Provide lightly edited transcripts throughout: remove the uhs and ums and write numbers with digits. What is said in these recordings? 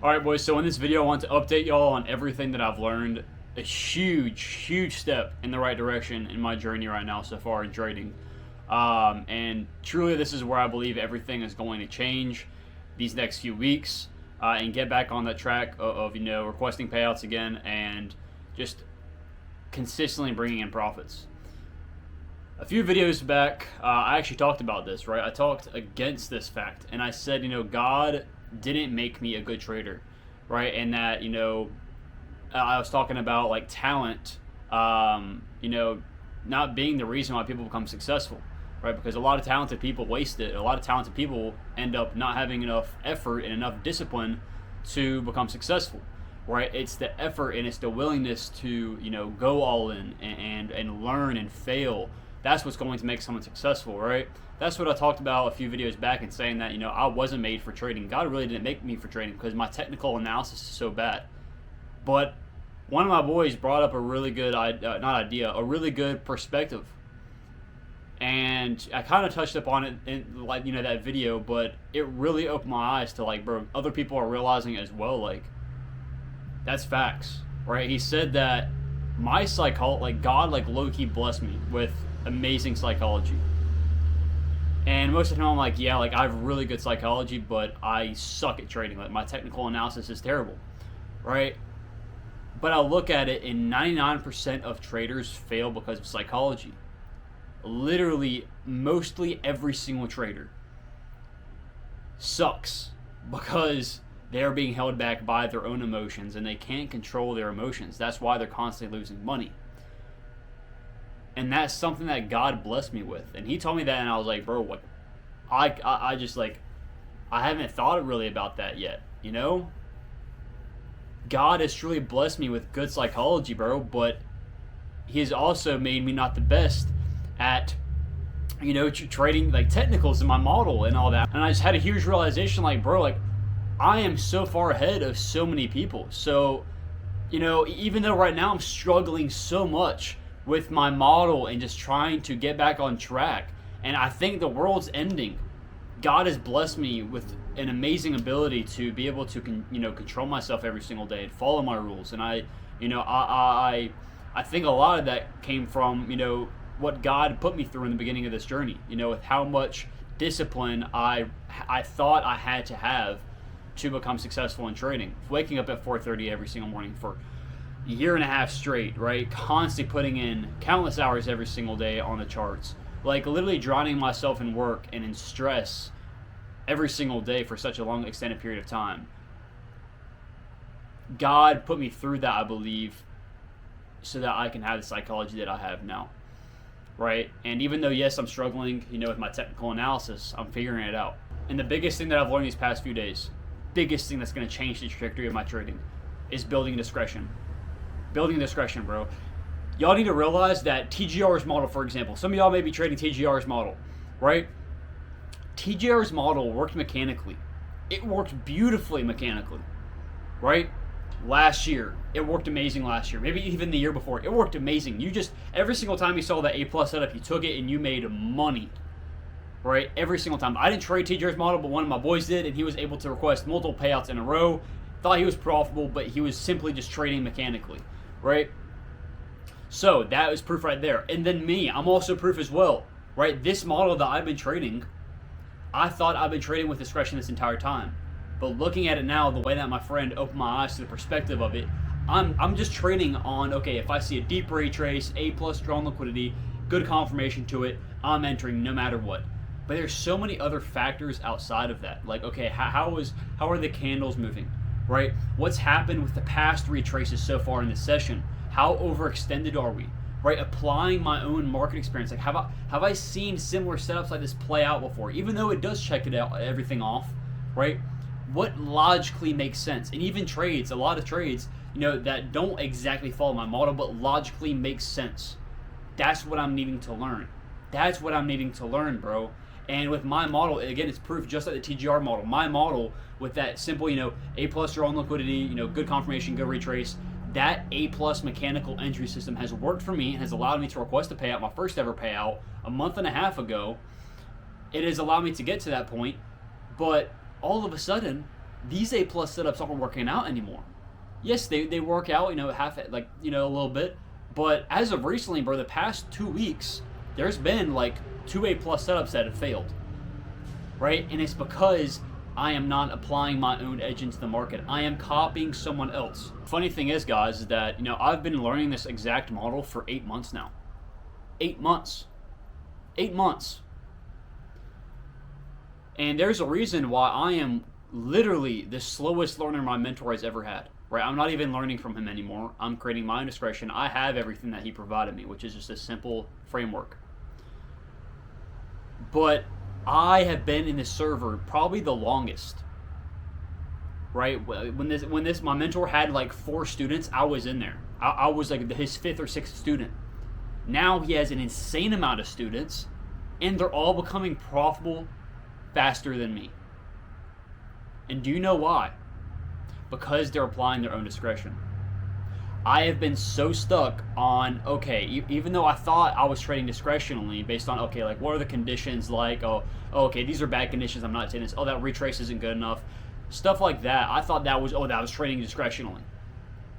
Alright boys, so in this video I want to update y'all on everything that I've learned. A huge step in the right direction in my journey right now so far in trading. And truly this is where I believe everything is going to change these next few weeks. And get back on that track of requesting payouts again and just consistently bringing in profits. A few videos back, I actually talked about this, right? I talked against this fact, and I said, God didn't make me a good trader, right? And that, I was talking about like talent, not being the reason why people become successful, right? Because a lot of talented people waste it. A lot of talented people end up not having enough effort and enough discipline to become successful, right? It's the effort and it's the willingness to, go all in and learn and fail. That's what's going to make someone successful, right? That's what I talked about a few videos back and saying that, I wasn't made for trading. God really didn't make me for trading because my technical analysis is so bad. But one of my boys brought up a really good, a really good perspective. And I kind of touched upon it in, that video, but it really opened my eyes to, bro, other people are realizing as well, that's facts, right? He said that my psychology, God, low-key blessed me with amazing psychology. And most of the time I'm like, yeah, I have really good psychology, but I suck at trading. My technical analysis is terrible, right? But I look at it, and 99% of traders fail because of psychology. Literally, mostly every single trader sucks because they're being held back by their own emotions, and they can't control their emotions. That's why they're constantly losing money. And that's something that God blessed me with. And he told me that, and I was like, bro, what? I just, I haven't thought really about that yet, God has truly blessed me with good psychology, bro, but he has also made me not the best at, trading, technicals in my model and all that. And I just had a huge realization, bro, I am so far ahead of so many people. So, even though right now I'm struggling so much with my model and just trying to get back on track, and I think the world's ending, God has blessed me with an amazing ability to be able to control myself every single day and follow my rules. And I think a lot of that came from what God put me through in the beginning of this journey, with how much discipline I thought I had to have to become successful in trading. Waking up at 4:30 every single morning for a year and a half straight, right? Constantly putting in countless hours every single day on the charts. Literally drowning myself in work and in stress every single day for such a long extended period of time. God put me through that, I believe, so that I can have the psychology that I have now, right? And even though, yes, I'm struggling, with my technical analysis, I'm figuring it out. And the biggest thing that I've learned these past few days, biggest thing that's going to change the trajectory of my trading, is building discretion. Building discretion, bro. Y'all need to realize that TGR's model, for example, some of y'all may be trading TGR's model, right? TGR's model worked mechanically. It worked beautifully mechanically, right? Last year, it worked amazing last year. Maybe even the year before, it worked amazing. You just, every single time you saw that A+ setup, you took it and you made money, right? Every single time. I didn't trade TGR's model, but one of my boys did, and he was able to request multiple payouts in a row. Thought he was profitable, but he was simply just trading mechanically, right? So that was proof right there. And then me, I'm also proof as well, right? This model that I've been trading, I thought I've been trading with discretion this entire time. But looking at it now, the way that my friend opened my eyes to the perspective of it, I'm just trading on, okay, if I see a deep retrace, A+ strong liquidity, good confirmation to it, I'm entering no matter what. But there's so many other factors outside of that. Okay, how are the candles moving, right? What's happened with the past retraces so far in this session? How overextended are we, right? Applying my own market experience. Have I seen similar setups like this play out before? Even though it does check it out, everything off, right? What logically makes sense? And even trades, a lot of trades, that don't exactly follow my model, but logically make sense. That's what I'm needing to learn. That's what I'm needing to learn, bro. And with my model, again, it's proof just like the TGR model. My model with that simple, A+ strong liquidity, good confirmation, good retrace, that A+ mechanical entry system has worked for me and has allowed me to request a payout, my first ever payout, a month and a half ago. It has allowed me to get to that point, but all of a sudden, these A plus setups aren't working out anymore. Yes, they work out, half like, a little bit, but as of recently, bro, the past 2 weeks, there's been like 2 A plus setups that have failed, right? And it's because I am not applying my own edge into the market. I am copying someone else. Funny thing is, guys, is that, I've been learning this exact model for 8 months now. 8 months. 8 months. And there's a reason why I am literally the slowest learner my mentor has ever had. Right? I'm not even learning from him anymore. I'm creating my own discretion. I have everything that he provided me, which is just a simple framework. But I have been in this server probably the longest. Right? When my mentor had like 4 students, I was in there. I was like his 5th or 6th student. Now he has an insane amount of students, and they're all becoming profitable faster than me. And do you know why? Because they're applying their own discretion. I have been so stuck on, okay, even though I thought I was trading discretionally based on, okay, like what are the conditions like? Oh, okay, these are bad conditions, I'm not taking this. Oh, that retrace isn't good enough. Stuff like that. I thought that was trading discretionally.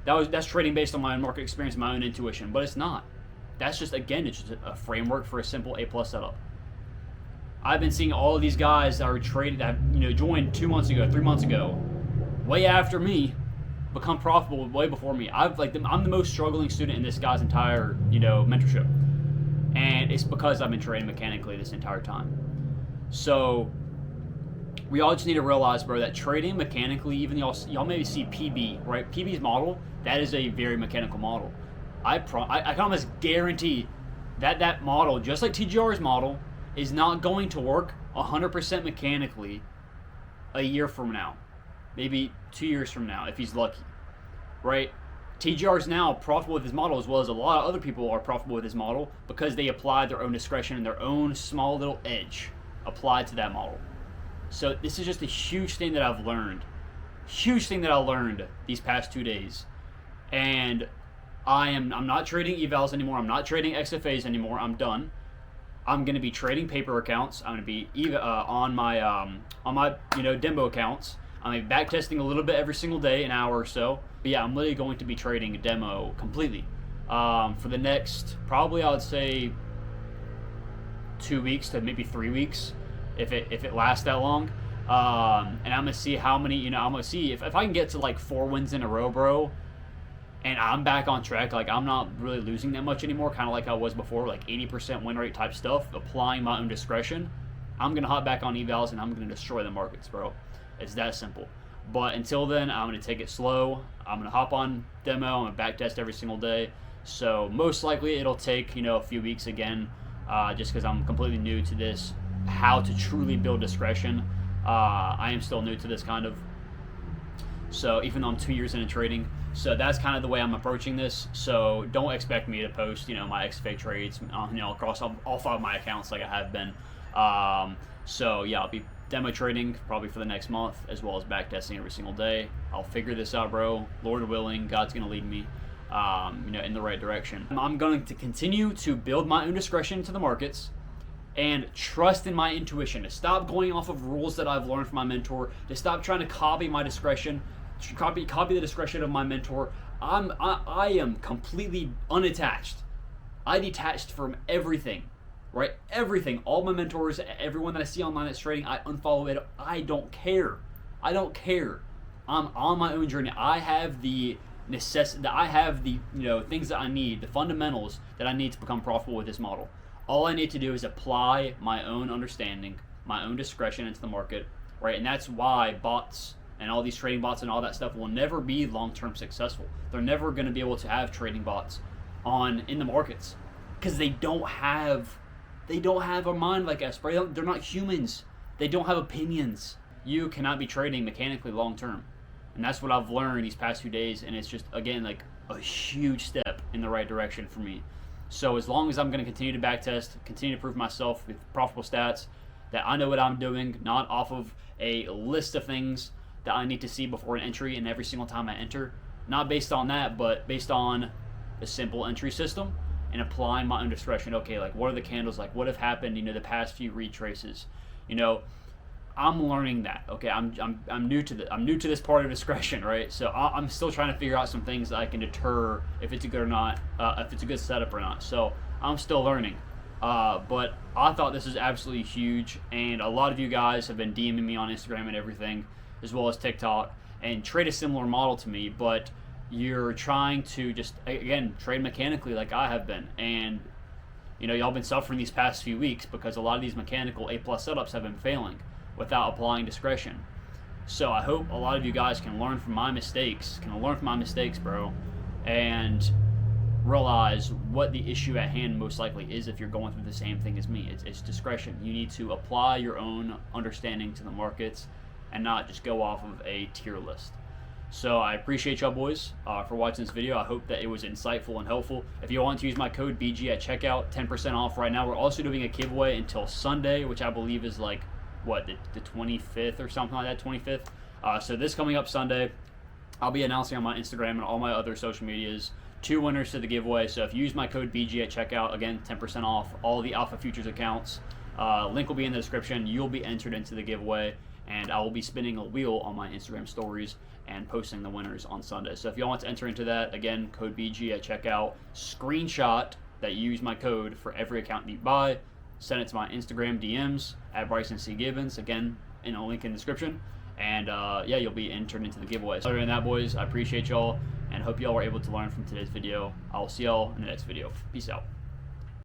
That's trading based on my own market experience, my own intuition, but it's not. That's just, again, it's just a framework for a simple A plus setup. I've been seeing all of these guys that are traded, that joined 2 months ago, 3 months ago, way after me, become profitable way before me. I'm the most struggling student in this guy's entire mentorship, and it's because I've been trading mechanically this entire time. So we all just need to realize, bro, that trading mechanically, even y'all maybe see PB, right? PB's model, that is a very mechanical model. I can almost guarantee that model, just like TGR's model, is not going to work 100% mechanically a year from now. Maybe 2 years from now, if he's lucky, right? TGR is now profitable with his model, as well as a lot of other people are profitable with his model, because they applied their own discretion and their own small little edge applied to that model. So this is just a huge thing that I've learned. Huge thing that I learned these past 2 days. And I'm not trading evals anymore. I'm not trading XFAs anymore. I'm done. I'm going to be trading paper accounts. I'm going to be on my demo accounts. I'm going to be back testing a little bit every single day, an hour or so. But yeah, I'm literally going to be trading a demo completely for the next, probably I would say 2 weeks to maybe 3 weeks, if it lasts that long. And I'm going to see how many, I'm going to see if I can get to like 4 wins in a row, bro, and I'm back on track, like I'm not really losing that much anymore, kind of like I was before, like 80% win rate type stuff, applying my own discretion, I'm going to hop back on evals and I'm going to destroy the markets, bro. It's that simple. But until then, I'm going to take it slow. I'm going to hop on demo. I'm going to back test every single day. So most likely it'll take, a few weeks again, just because I'm completely new to this, how to truly build discretion. I am still new to this kind of. So even though I'm 2 years into trading, so that's kind of the way I'm approaching this. So don't expect me to post, my XFA trades, across all 5 of my accounts like I have been. So yeah, I'll be demo trading probably for the next month, as well as back testing every single day. I'll figure this out, bro. Lord willing, God's gonna lead me, in the right direction. I'm going to continue to build my own discretion to the markets and trust in my intuition, to stop going off of rules that I've learned from my mentor, to stop trying to copy my discretion, copy the discretion of my mentor. I am completely unattached. I detached from everything, right? Everything, all my mentors, everyone that I see online that's trading, I unfollow it. I don't care. I'm on my own journey. I have the necessity, I have the things that I need, the fundamentals that I need to become profitable with this model. All I need to do is apply my own understanding, my own discretion into the market, right? And that's why bots and all these trading bots and all that stuff will never be long-term successful. They're never going to be able to have trading bots in the markets, because they don't have a mind like us, bro. They're not humans. They don't have opinions. You cannot be trading mechanically long-term. And that's what I've learned these past few days, and it's just, again, like a huge step in the right direction for me. So as long as I'm going to continue to backtest, continue to prove myself with profitable stats, that I know what I'm doing, not off of a list of things that I need to see before an entry and every single time I enter, not based on that, but based on a simple entry system and applying my own discretion. Okay, like what are the candles like? What have happened, the past few retraces? I'm learning that. Okay, I'm new to I'm new to this part of discretion, right? So I'm still trying to figure out some things that I can deter if it's a good or not, if it's a good setup or not. So I'm still learning. But I thought this is absolutely huge, and a lot of you guys have been DMing me on Instagram and everything, as well as TikTok, and trade a similar model to me, but you're trying to just, again, trade mechanically like I have been. And y'all been suffering these past few weeks because a lot of these mechanical A+ setups have been failing without applying discretion. So I hope a lot of you guys can learn from my mistakes, bro, and realize what the issue at hand most likely is if you're going through the same thing as me. It's discretion. You need to apply your own understanding to the markets and not just go off of a tier list. So I appreciate y'all boys for watching this video. I hope that it was insightful and helpful. If you want to use my code BG at checkout, 10% off right now. We're also doing a giveaway until Sunday, which I believe is like, what, the 25th or something like that, 25th. So this coming up Sunday, I'll be announcing on my Instagram and all my other social medias 2 winners to the giveaway. So if you use my code BG at checkout, again, 10% off all the Alpha Futures accounts. Link will be in the description. You'll be entered into the giveaway, and I will be spinning a wheel on my Instagram stories and posting the winners on Sunday. So if y'all want to enter into that, again, code BG at checkout, screenshot that you use my code for every account you buy, send it to my Instagram DMs at Bryson C. Gibbons, again, in a link in the description, and yeah, you'll be entered into the giveaway. So other than that, boys, I appreciate y'all, and hope y'all were able to learn from today's video. I'll see y'all in the next video. Peace out.